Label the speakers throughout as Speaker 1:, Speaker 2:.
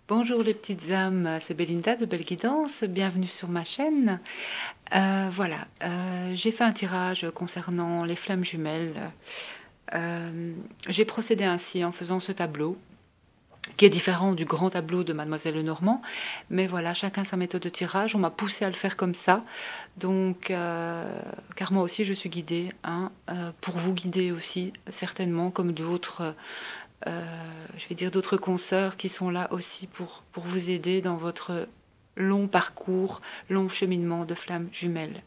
Speaker 1: Bonjour les petites âmes, c'est Belinda de Belle Guidance, bienvenue sur ma chaîne. J'ai fait un tirage concernant les flammes jumelles. J'ai procédé ainsi en faisant ce tableau, qui est différent du grand tableau de Mademoiselle Lenormand, mais voilà, chacun sa méthode de tirage. On m'a poussé à le faire comme ça, donc car moi aussi je suis guidée, pour vous guider aussi certainement, comme d'autres. Je vais dire d'autres consoeurs qui sont là aussi pour vous aider dans votre long parcours, long cheminement de flammes jumelles.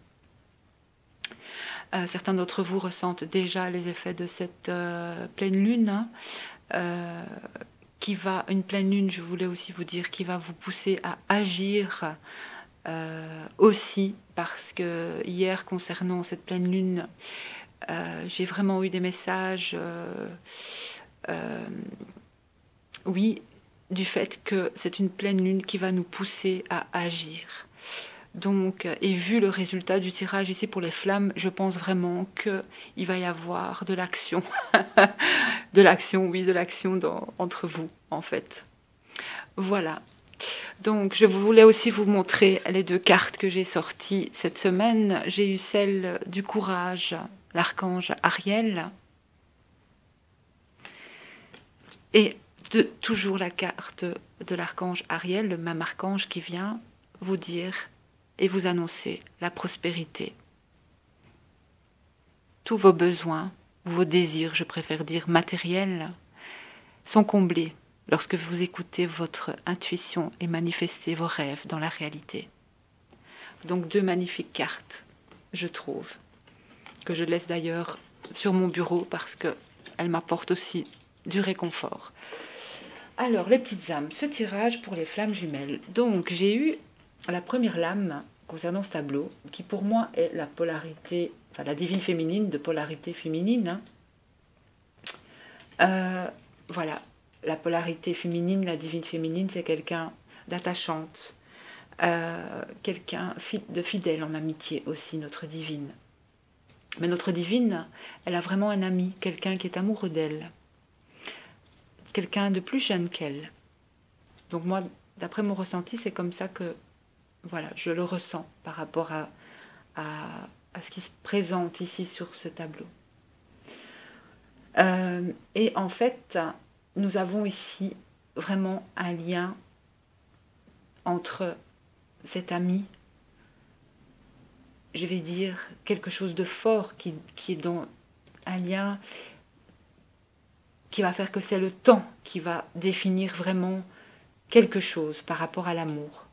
Speaker 1: Certains d'entre vous ressentent déjà les effets de cette pleine lune, une pleine lune, je voulais aussi vous dire, qui va vous pousser à agir aussi, parce que hier, concernant cette pleine lune, j'ai vraiment eu des messages... oui, du fait que c'est une pleine lune qui va nous pousser à agir. Donc, et vu le résultat du tirage ici pour les flammes, je pense vraiment qu'il va y avoir de l'action. De l'action, oui, de l'action entre vous, en fait. Voilà. Donc, je voulais aussi vous montrer les deux cartes que j'ai sorties cette semaine. J'ai eu celle du courage, l'archange Ariel. Et toujours la carte de l'archange Ariel, le même archange qui vient vous dire et vous annoncer la prospérité. Tous vos besoins, vos désirs, je préfère dire matériels, sont comblés lorsque vous écoutez votre intuition et manifestez vos rêves dans la réalité. Donc deux magnifiques cartes, je trouve, que je laisse d'ailleurs sur mon bureau parce qu'elles m'apportent aussi du réconfort. Alors, les petites âmes, ce tirage pour les flammes jumelles. Donc, j'ai eu la première lame concernant ce tableau, qui pour moi est la polarité, enfin la divine féminine de polarité féminine. Voilà, la polarité féminine, la divine féminine, c'est quelqu'un d'attachante, quelqu'un de fidèle en amitié aussi, notre divine. Mais notre divine, elle a vraiment un ami, quelqu'un qui est amoureux d'elle. Quelqu'un de plus jeune qu'elle. Donc moi, d'après mon ressenti, c'est comme ça que voilà, je le ressens par rapport à ce qui se présente ici sur ce tableau. Et en fait, nous avons ici vraiment un lien entre cet ami, je vais dire quelque chose de fort qui est dans un lien qui va faire que c'est le temps qui va définir vraiment quelque chose par rapport à l'amour.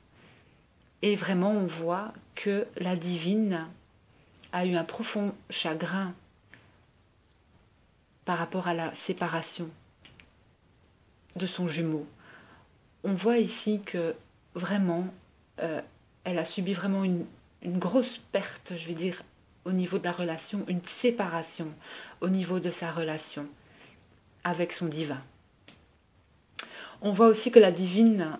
Speaker 1: Et vraiment, on voit que la divine a eu un profond chagrin par rapport à la séparation de son jumeau. On voit ici que vraiment, elle a subi vraiment une grosse perte, je vais dire, au niveau de la relation, une séparation au niveau de sa relation avec son divin. On voit aussi que la divine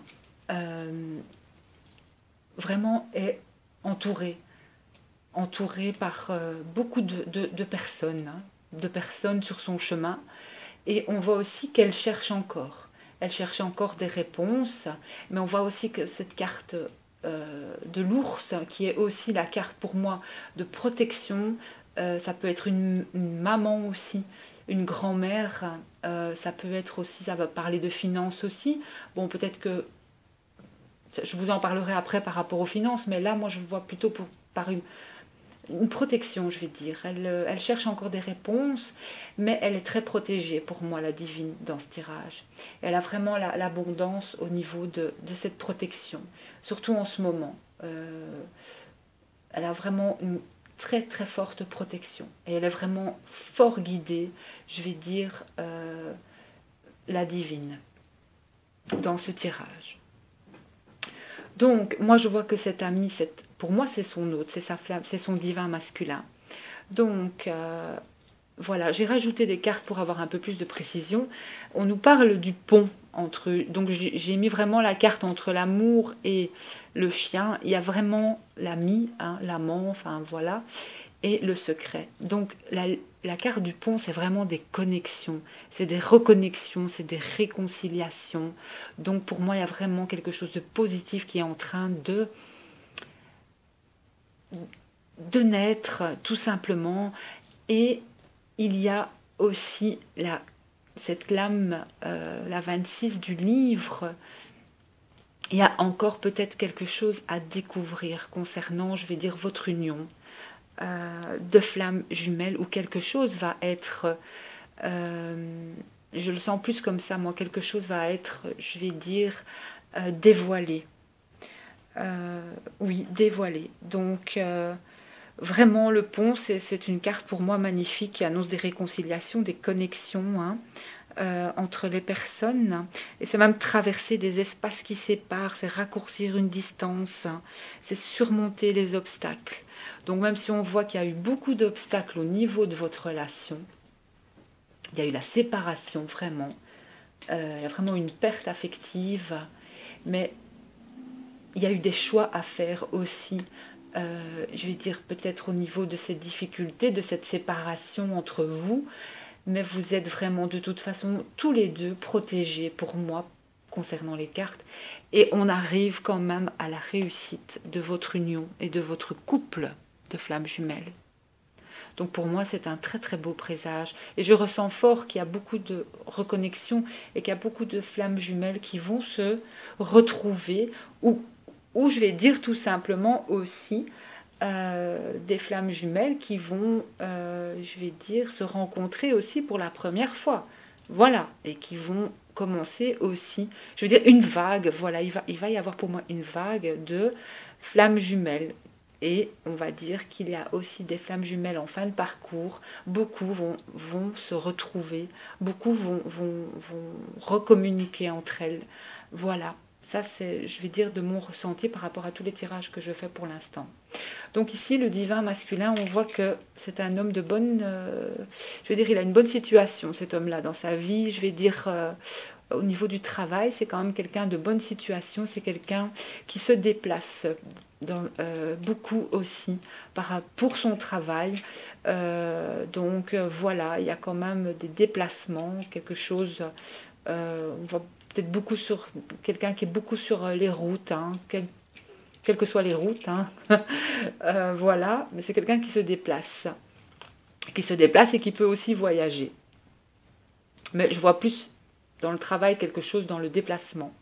Speaker 1: vraiment est entourée par beaucoup de personnes sur son chemin. Et on voit aussi qu'elle cherche encore. Elle cherche encore des réponses, mais on voit aussi que cette carte de l'ours, qui est aussi la carte pour moi de protection, ça peut être une maman aussi, une grand-mère, ça peut être aussi, ça va parler de finances aussi. Bon, peut-être que je vous en parlerai après par rapport aux finances, mais là, moi, je le vois plutôt par une protection, je vais dire. Elle cherche encore des réponses, mais elle est très protégée pour moi, la divine, dans ce tirage. Elle a vraiment l'abondance au niveau de cette protection, surtout en ce moment. Elle a vraiment une très très forte protection et elle est vraiment fort guidée, je vais dire, la divine dans ce tirage. Donc moi je vois que cet ami, pour moi c'est son hôte, c'est sa flamme, c'est son divin masculin. Donc voilà, j'ai rajouté des cartes pour avoir un peu plus de précision. On nous parle du pont entre eux. Donc j'ai mis vraiment la carte entre l'amour et le chien. Il y a vraiment l'ami, l'amant, enfin voilà, et le secret. Donc la carte du pont, c'est vraiment des connexions, c'est des reconnexions, c'est des réconciliations. Donc pour moi, il y a vraiment quelque chose de positif qui est en train de naître, tout simplement. Et il y a aussi cette lame, la 26 du livre. Il y a encore peut-être quelque chose à découvrir concernant, je vais dire, votre union de flammes jumelles, où quelque chose va être, je le sens plus comme ça, moi, quelque chose va être, je vais dire, dévoilé. Oui, dévoilé. Donc, vraiment, le pont, c'est une carte pour moi magnifique qui annonce des réconciliations, des connexions, hein, entre les personnes. Et c'est même traverser des espaces qui séparent, c'est raccourcir une distance, hein, c'est surmonter les obstacles. Donc même si on voit qu'il y a eu beaucoup d'obstacles au niveau de votre relation, il y a eu la séparation vraiment, il y a vraiment une perte affective, mais il y a eu des choix à faire aussi. Je vais dire peut-être au niveau de cette difficulté, de cette séparation entre vous, mais vous êtes vraiment de toute façon tous les deux protégés pour moi concernant les cartes, et on arrive quand même à la réussite de votre union et de votre couple de flammes jumelles. Donc pour moi c'est un très très beau présage, et je ressens fort qu'il y a beaucoup de reconnexion et qu'il y a beaucoup de flammes jumelles qui vont se retrouver, ou je vais dire tout simplement aussi des flammes jumelles qui vont, je vais dire, se rencontrer aussi pour la première fois. Voilà, et qui vont commencer aussi, je veux dire, une vague, voilà, il va y avoir pour moi une vague de flammes jumelles. Et on va dire qu'il y a aussi des flammes jumelles en fin de parcours. Beaucoup vont se retrouver, beaucoup vont recommuniquer entre elles. Voilà, ça c'est, je vais dire, de mon ressenti par rapport à tous les tirages que je fais pour l'instant. Donc ici, le divin masculin, on voit que c'est un homme de bonne... je veux dire, il a une bonne situation, cet homme-là, dans sa vie. Je vais dire, au niveau du travail, c'est quand même quelqu'un de bonne situation. C'est quelqu'un qui se déplace beaucoup aussi pour son travail. Donc voilà, il y a quand même des déplacements, quelque chose... on voit peut-être beaucoup sur... Quelqu'un qui est beaucoup sur les routes, hein, quelles que soient les routes, hein. Voilà, mais c'est quelqu'un qui se déplace et qui peut aussi voyager. Mais je vois plus dans le travail quelque chose dans le déplacement.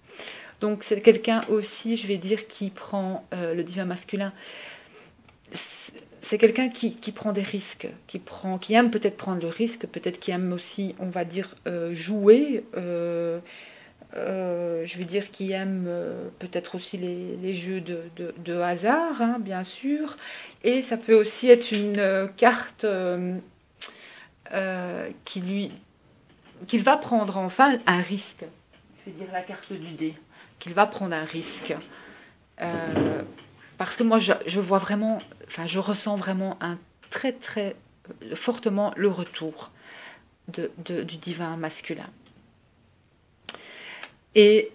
Speaker 1: Donc c'est quelqu'un aussi, je vais dire, qui prend le divin masculin. C'est quelqu'un qui prend des risques, qui aime peut-être prendre le risque, peut-être qui aime aussi, on va dire, jouer. Je veux dire qui aime peut-être aussi les jeux de hasard, hein, bien sûr. Et ça peut aussi être une carte qu'il va prendre enfin un risque. Je vais dire la carte du dé. Qu'il va prendre un risque. Parce que moi, je vois vraiment, enfin, je ressens vraiment très, très fortement le retour du divin masculin. Et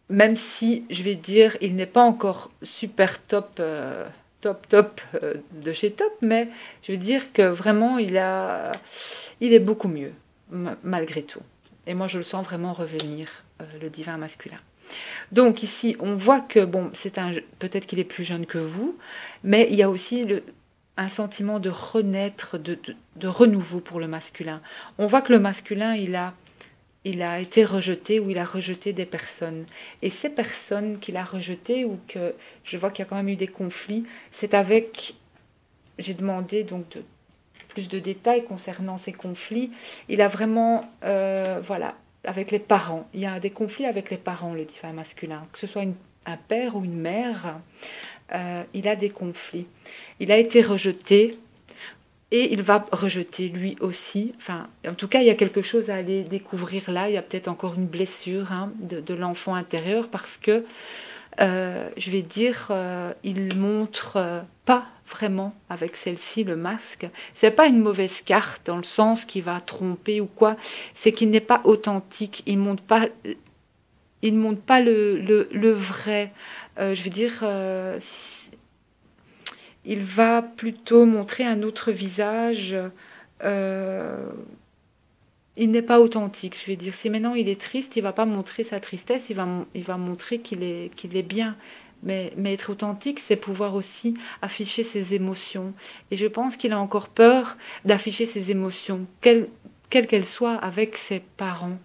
Speaker 1: même si, je vais dire, il n'est pas encore super top de chez top, mais je veux dire que vraiment, il est beaucoup mieux, malgré tout. Et moi, je le sens vraiment revenir, le divin masculin. Donc ici, on voit que, bon, peut-être qu'il est plus jeune que vous, mais il y a aussi un sentiment de renaître, de renouveau pour le masculin. On voit que le masculin, il a été rejeté, ou il a rejeté des personnes. Et ces personnes qu'il a rejetées, ou que je vois qu'il y a quand même eu des conflits, c'est avec... J'ai demandé donc plus de détails concernant ces conflits. Il a vraiment... voilà, avec les parents. Il y a des conflits avec les parents, le divin masculin. Que ce soit un père ou une mère, il a des conflits. Il a été rejeté. Et il va rejeter lui aussi. Enfin, en tout cas, il y a quelque chose à aller découvrir là. Il y a peut-être encore une blessure, hein, de l'enfant intérieur, parce que, je vais dire, il montre pas vraiment avec celle-ci le masque. C'est pas une mauvaise carte dans le sens qu'il va tromper ou quoi. C'est qu'il n'est pas authentique. Il montre pas le vrai. Je veux dire. il va plutôt montrer un autre visage. Il n'est pas authentique, je vais dire. Si maintenant il est triste, il va pas montrer sa tristesse, il va montrer qu'il est bien. Mais être authentique, c'est pouvoir aussi afficher ses émotions. Et je pense qu'il a encore peur d'afficher ses émotions, quelles qu'elles soient, avec ses parents,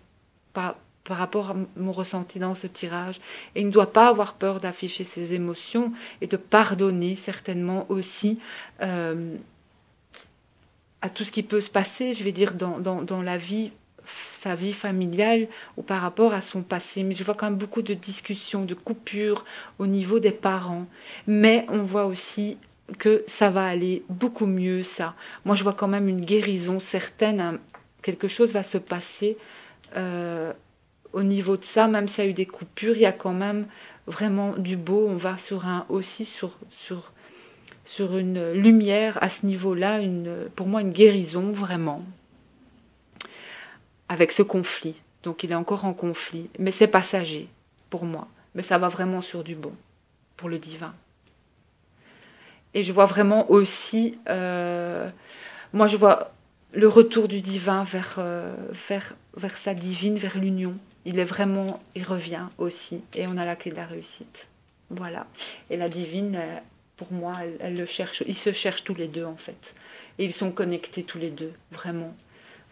Speaker 1: par rapport à mon ressenti dans ce tirage. Et il ne doit pas avoir peur d'afficher ses émotions et de pardonner certainement aussi à tout ce qui peut se passer, je vais dire, dans la vie, sa vie familiale ou par rapport à son passé. Mais je vois quand même beaucoup de discussions, de coupures au niveau des parents. Mais on voit aussi que ça va aller beaucoup mieux, ça. Moi, je vois quand même une guérison certaine, hein. Quelque chose va se passer au niveau de ça, même s'il y a eu des coupures, il y a quand même vraiment du beau. On va aussi sur une lumière à ce niveau-là, pour moi une guérison vraiment, avec ce conflit. Donc il est encore en conflit, mais c'est passager pour moi. Mais ça va vraiment sur du bon, pour le divin. Et je vois vraiment aussi, moi je vois le retour du divin vers sa divine, vers l'union. Il revient aussi, et on a la clé de la réussite. Voilà. Et la divine, pour moi, elle le cherche. Ils se cherchent tous les deux, en fait. Et ils sont connectés tous les deux, vraiment.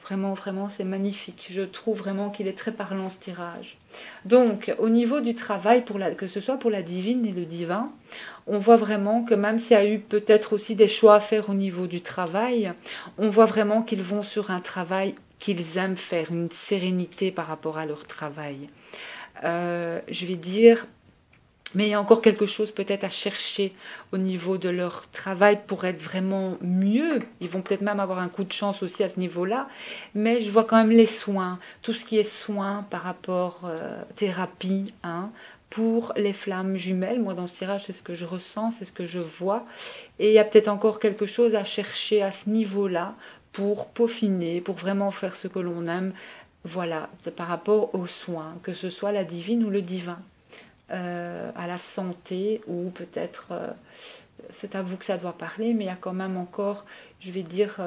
Speaker 1: Vraiment, vraiment, c'est magnifique. Je trouve vraiment qu'il est très parlant, ce tirage. Donc, au niveau du travail, que ce soit pour la divine et le divin, on voit vraiment que même s'il y a eu peut-être aussi des choix à faire au niveau du travail, on voit vraiment qu'ils vont sur un travail qu'ils aiment faire, une sérénité par rapport à leur travail. Je vais dire, mais il y a encore quelque chose peut-être à chercher au niveau de leur travail pour être vraiment mieux. Ils vont peut-être même avoir un coup de chance aussi à ce niveau-là. Mais je vois quand même les soins, tout ce qui est soins par rapport thérapie, hein, pour les flammes jumelles. Moi, dans ce tirage, c'est ce que je ressens, c'est ce que je vois. Et il y a peut-être encore quelque chose à chercher à ce niveau-là pour peaufiner, pour vraiment faire ce que l'on aime. Voilà, par rapport aux soins, que ce soit la divine ou le divin. À la santé, ou peut-être c'est à vous que ça doit parler, mais il y a quand même encore, je vais dire,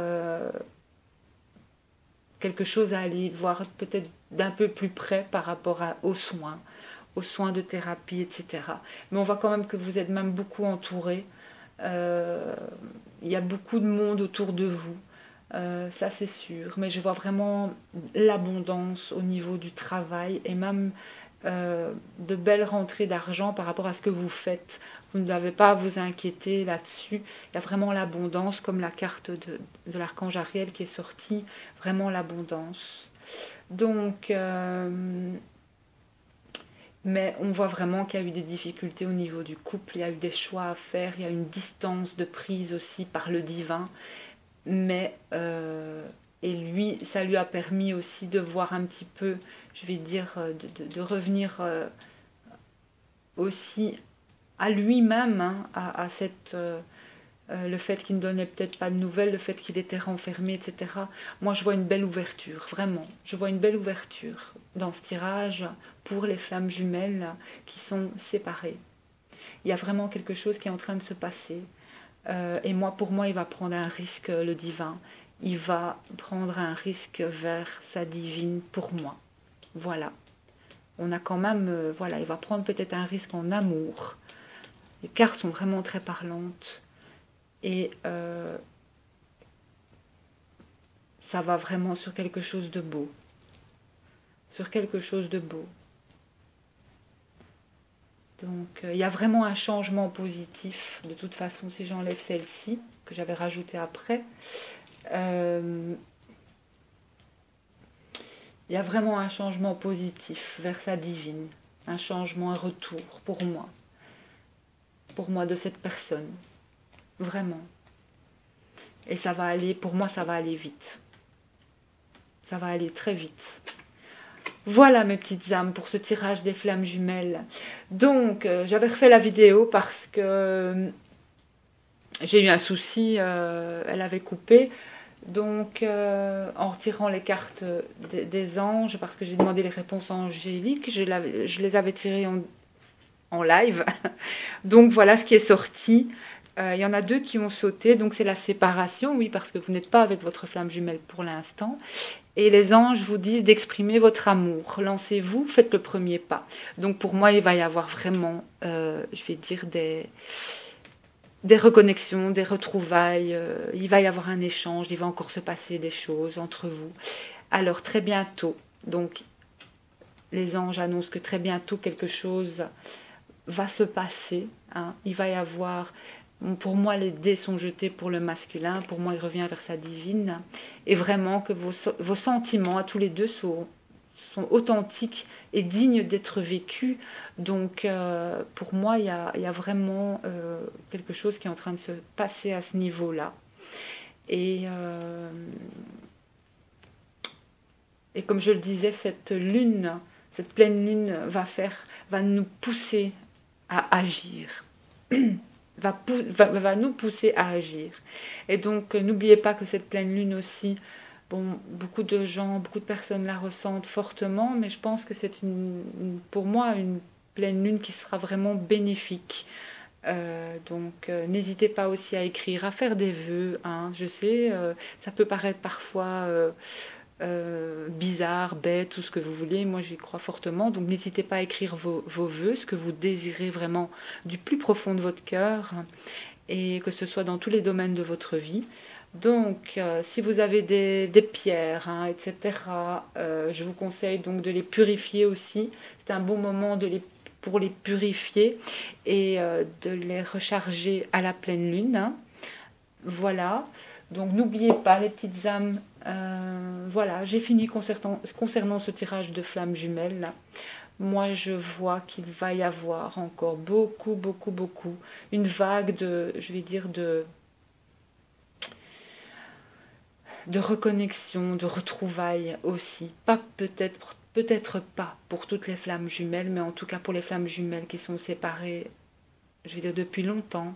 Speaker 1: quelque chose à aller voir peut-être d'un peu plus près par rapport aux soins de thérapie, etc. Mais on voit quand même que vous êtes même beaucoup entouré. Il y a beaucoup de monde autour de vous. Ça c'est sûr, mais je vois vraiment l'abondance au niveau du travail et même de belles rentrées d'argent par rapport à ce que vous faites. Vous n'avez pas à vous inquiéter là-dessus. Il y a vraiment l'abondance, comme la carte de l'archange Ariel qui est sortie, vraiment l'abondance. Donc, mais on voit vraiment qu'il y a eu des difficultés au niveau du couple, il y a eu des choix à faire, il y a une distance de prise aussi par le divin. Mais et lui, ça lui a permis aussi de voir un petit peu, je vais dire, de revenir aussi à lui-même, hein, à cette, le fait qu'il ne donnait peut-être pas de nouvelles, le fait qu'il était renfermé, etc. Moi, je vois une belle ouverture, vraiment. Je vois une belle ouverture dans ce tirage pour les flammes jumelles qui sont séparées. Il y a vraiment quelque chose qui est en train de se passer. Et pour moi, il va prendre un risque, le divin. Il va prendre un risque vers sa divine pour moi. Voilà. On a quand même, voilà, il va prendre peut-être un risque en amour. Les cartes sont vraiment très parlantes. Et ça va vraiment sur quelque chose de beau. Sur quelque chose de beau. Donc, il y a vraiment un changement positif. De toute façon, si j'enlève celle-ci, que j'avais rajoutée après, il y a vraiment un changement positif vers sa divine. Un changement, un retour pour moi. Pour moi, de cette personne. Vraiment. Et ça va aller, pour moi, ça va aller vite. Ça va aller très vite. Voilà mes petites âmes pour ce tirage des flammes jumelles. Donc, j'avais refait la vidéo parce que j'ai eu un souci, elle avait coupé. Donc, en retirant les cartes des anges, parce que j'ai demandé les réponses angéliques, je les avais tirées en live. Donc, voilà ce qui est sorti. Il y en a 2 qui ont sauté, donc c'est la séparation, oui, parce que vous n'êtes pas avec votre flamme jumelle pour l'instant. Et les anges vous disent d'exprimer votre amour. Lancez-vous, faites le premier pas. Donc pour moi, il va y avoir vraiment, je vais dire, des reconnexions, des retrouvailles. Il va y avoir un échange, il va encore se passer des choses entre vous. Alors très bientôt, donc les anges annoncent que très bientôt quelque chose va se passer. Hein. Il va y avoir, pour moi les dés sont jetés pour le masculin, pour moi il revient vers sa divine, et vraiment que vos sentiments à tous les deux sont authentiques et dignes d'être vécus. Donc pour moi il y a vraiment quelque chose qui est en train de se passer à ce niveau-là. Et comme je le disais, cette pleine lune va nous pousser à agir, va nous pousser à agir. Et donc, n'oubliez pas que cette pleine lune aussi, bon, beaucoup de gens, beaucoup de personnes la ressentent fortement, mais je pense que c'est pour moi une pleine lune qui sera vraiment bénéfique. Donc, n'hésitez pas aussi à écrire, à faire des vœux. Hein. Je sais, ça peut paraître parfois bizarre, bête, tout ce que vous voulez. Moi, j'y crois fortement. Donc, n'hésitez pas à écrire vos vœux, ce que vous désirez vraiment du plus profond de votre cœur, et que ce soit dans tous les domaines de votre vie. Donc, si vous avez des pierres, hein, etc., je vous conseille donc de les purifier aussi. C'est un bon moment pour les purifier et de les recharger à la pleine lune. Hein. Voilà. Donc, n'oubliez pas, les petites âmes. Voilà, j'ai fini concernant ce tirage de flammes jumelles. Là. Moi, je vois qu'il va y avoir encore beaucoup une vague je vais dire, de reconnexion, de retrouvailles aussi. Peut-être pas pour toutes les flammes jumelles, mais en tout cas pour les flammes jumelles qui sont séparées, je vais dire depuis longtemps,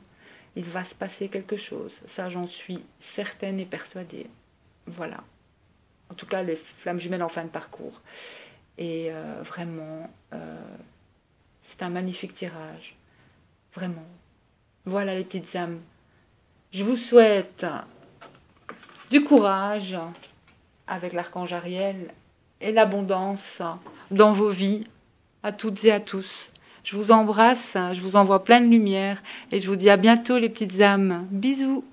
Speaker 1: il va se passer quelque chose. Ça, j'en suis certaine et persuadée. Voilà. En tout cas, les flammes jumelles en fin de parcours. Et vraiment, c'est un magnifique tirage. Vraiment. Voilà les petites âmes. Je vous souhaite du courage avec l'archange Ariel et l'abondance dans vos vies, à toutes et à tous. Je vous embrasse, je vous envoie plein de lumière et je vous dis à bientôt les petites âmes. Bisous.